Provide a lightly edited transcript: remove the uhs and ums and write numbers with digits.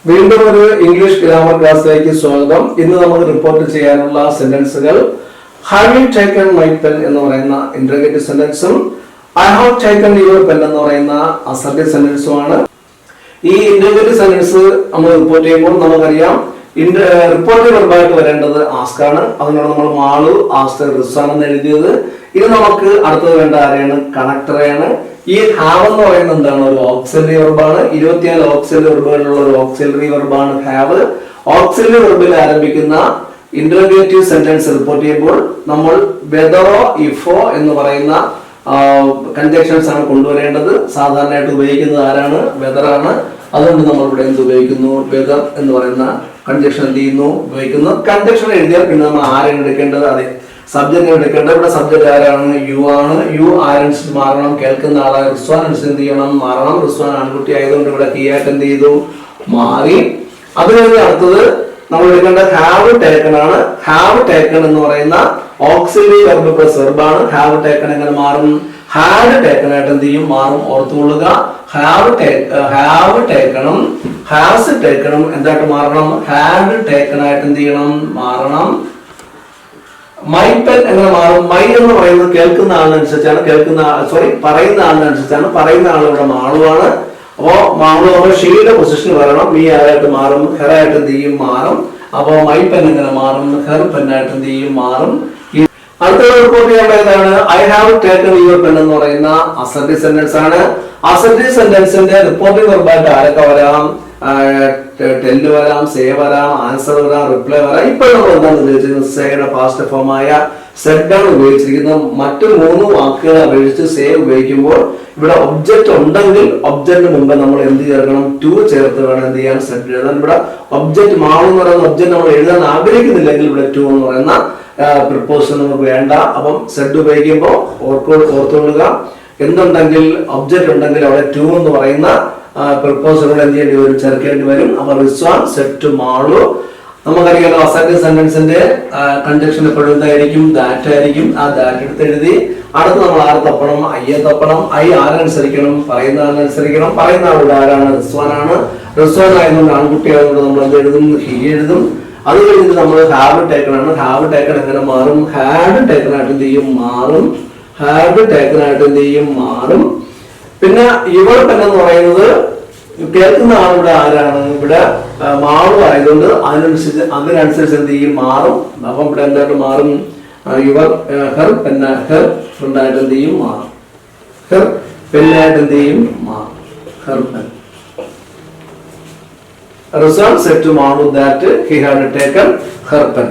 വീണ്ടും ഒരു English grammar ക്ലാസ്സിലേക്ക് സ്വാഗതം. ഇന്ന് നമുക്ക് റിപ്പോർട്ട് ചെയ്യാനുള്ള സെന്റൻസുകൾ have you taken my pen എന്ന് പറയുന്ന ഇന്റർഗേറ്റീവ് സെന്റൻസും I have taken your pen എന്ന് പറയുന്ന അസർട്ടീവ് സെന്റൻസുമാണ്. ഈ ഇന്റർഗേറ്റീവ് സെന്റൻസ് നമ്മൾ റിപ്പോർട്ട് ചെയ്യുമ്പോൾ നമുക്കറിയാം റിപ്പോർട്ട് വെർബായിട്ട് വരേണ്ടത് ആസ്ക് ആണ്. അതുകൊണ്ടാണ് നമ്മൾ മാളു ആസ്ക് റിസ്വാൻ എന്ന് എഴുതിയത്. ഇനി നമുക്ക് അടുത്തത് വേണ്ട ആരെയാണ്? കണക്ടറെയാണ്. ഈ ഹാവ് എന്ന് പറയുന്നത് എന്താണ്? ഒരു ഓക്സിലറി വെർബാണ്. 24 ഓക്സിലറി വെർബുകളുള്ള ഒരു ഓക്സിലറി വെർബാണ് ഹാവ്. ഓക്സിലറി വെർബിൽ ആരംഭിക്കുന്ന ഇന്റർഗേറ്റീവ് സെന്റൻസ് റിപ്പോർട്ട് ചെയ്യുമ്പോൾ നമ്മൾ വെദറോ ഇഫോ എന്ന് പറയുന്ന കൺജക്ഷൻസ് ആണ് കൊണ്ടുവരേണ്ടത്. സാധാരണയായിട്ട് ഉപയോഗിക്കുന്നത് ആരാണ്? വെദറാണ്. അതുകൊണ്ട് നമ്മൾ ഇവിടെ എന്ത് ഉപയോഗിക്കുന്നു? വെദർ എന്ന് പറയുന്ന കൺജക്ഷൻ എന്ത് ചെയ്യുന്നു? ഉപയോഗിക്കുന്നു. കൺജക്ഷൻ എഴുതിയാൽ പിന്നെ നമ്മൾ ആരാണ് എടുക്കേണ്ടത്? അതെ, സബ്ജക്റ്റ് എടുക്കേണ്ടത്. ഇവിടെ സബ്ജക്റ്റ് ആരാണ്? യു ആണ്. യു ആരനുസരിച്ച് മാറണം. കേൾക്കുന്ന ആളായ റിസ്വാൻ അനുസരിച്ച് എന്ത് ചെയ്യണം? മാറണം. റിസ്വാൻ ആൺകുട്ടി ആയതുകൊണ്ട് ഇവിടെ കീ ആയിട്ട് എന്ത് ചെയ്തു? മാറി. അത് കഴിഞ്ഞ് അടുത്തത് നമ്മൾ എടുക്കേണ്ടത് ഹാവ് ടേക്കൺ ആണ്. ഹാവ് ടേക്കൺ എന്ന് പറയുന്ന ഓക്സിലറി വെർബ് പ്ലസ് വെർബാണ്. ഹാവ് ടേക്കൺ എങ്ങനെ മാറും? ഹാഡ് ടേക്കൺ ആയിട്ട് എന്ത് ചെയ്യും? മാറും. ഓർത്തുകൊള്ളുക. ഹാവ് ടേക്കണം, ഹാസ് ടേക്കണം എന്തായിട്ട് മാറണം? ഹാഡ് ടേക്കൺ ആയിട്ട് എന്ത് ചെയ്യണം? മാറണം. മൈ പെൻ എങ്ങനെ മാറും? മൈ എന്ന് പറയുന്നത് കേൾക്കുന്ന ആളിനനുസരിച്ചാണ്. പറയുന്ന ആളിനനുസരിച്ചാണ്. പറയുന്ന ആൾ ഇവിടെ മാളുവാണ്. അപ്പോ മാളു നമ്മൾ ഷീയുടെ പൊസിഷൻ വരണം. മീ ആരായിട്ട് മാറും? ഹെർ ആയിട്ട് എന്ത് ചെയ്യും? മാറും. അപ്പോ മൈ പെൻ എങ്ങനെ മാറും? ഹെർ പെൻ ആയിട്ട് എന്ത് ചെയ്യും? മാറും. അടുത്ത റിപ്പോർട്ട് ചെയ്യാൻ ഏതാണ്? I have taken your pen എന്ന് പറയുന്ന അസർട്ടീവ് സെന്റൻസ് ആണ്. അസർട്ടീവ് സെന്റൻസിന്റെ റിപ്പോർട്ടിംഗ് വെർബായിട്ട് ആരൊക്കെ വരാം? ടെല് വരാം, സേ വരാം, ആൻസർ വരാം, റിപ്ലൈ വരാം. ഇപ്പോൾ നമ്മൾ എന്താണ് ഉപയോഗിച്ചിരിക്കുന്നത്? സേയുടെ പാസ്റ്റ് ഫോമായ സെഡ് ആണ് ഉപയോഗിച്ചിരിക്കുന്നത്. മറ്റു 3 വാക്കുകളെ അപേക്ഷിച്ച് സേ ഉപയോഗിക്കുമ്പോൾ ഇവിടെ ഒബ്ജക്റ്റ് ഉണ്ടെങ്കിൽ ഒബ്ജക്റ്റിന് മുമ്പ് നമ്മൾ എന്ത് ചേർക്കണം? ടു ചേർത്ത് വേണം എന്ത് ചെയ്യാൻ? സെഡ് എഴുതാൻ. ഇവിടെ ഒബ്ജക്റ്റ് മാളു എന്ന് പറയുന്ന ഒബ്ജക്റ്റ് നമ്മൾ എഴുതാൻ ആഗ്രഹിക്കുന്നില്ലെങ്കിൽ ഇവിടെ ടു എന്ന് പറയുന്ന പ്രിപ്പോസിഷൻ നമുക്ക് വേണ്ട. അപ്പം സെഡ് ഉപയോഗിക്കുമ്പോൾ ഓർത്തുകൊള്ളുക. എന്തുണ്ടെങ്കിൽ ഒബ്ജക്റ്റ് ഉണ്ടെങ്കിൽ അവിടെ ടു എന്ന് പറയുന്ന പ്രിപ്പോസിഷൻ എന്ത് ചെയ്യേണ്ടി വരും? ചേർക്കേണ്ടി വരും. അപ്പൊ റിസ്വാൻ സെഡ് ടു മാളു. നമുക്കറിയാലോ അസർട്ടീവ് സെന്റൻസിന്റെ കൺജക്ഷൻ എപ്പോഴും എന്തായിരിക്കും? ദാറ്റ് ആയിരിക്കും. ആ ദാറ്റ് എടുത്ത് എഴുതി അടുത്ത് നമ്മൾ ആരെ തപ്പണം? ഐയെ തപ്പണം. ഐ ആരനുസരിക്കണം? പറയുന്ന ആളിനനുസരിക്കണം. പറയുന്ന ആളുടെ ആരാണ്? റിസ്വാൻ ആണ്. റിസ്വാൻ ആയതുകൊണ്ട് ആൺകുട്ടി ആയതുകൊണ്ട് നമ്മൾ എന്ത് എഴുതും? ഹി എഴുതും. അത് കഴിഞ്ഞിട്ട് നമ്മൾ ഹാവ് ടേക്കൺ ആണ്. ഹാവ് ടേക്കൺ എങ്ങനെ മാറും? ഹാഡ് ടേക്കൺ ആയിട്ട് എന്ത് ചെയ്യും? മാറും. ഹാഡ് ടേക്കൺ ആയിട്ട് എന്ത് ചെയ്യും? മാറും. പിന്നെ യുവർ പെൻ എന്ന് പറയുന്നത് കേൾക്കുന്ന ആളുടെ ആരാണ്? ഇവിടെ മാളു ആയതുകൊണ്ട് അതിനനുസരിച്ച് എന്ത് ചെയ്യും? മാറും. അപ്പം ഇവിടെ എന്തായിട്ട് മാറും? യുവർ ഹെർ പെൻ ഹെർ ഫ്രണ്ടായിട്ട് എന്ത് ചെയ്യും? മാറും. ഹെർ പെന്നായിട്ട് എന്ത് ചെയ്യും? മാറും. Her pen. Result said to Mahmoud that he had taken her pen.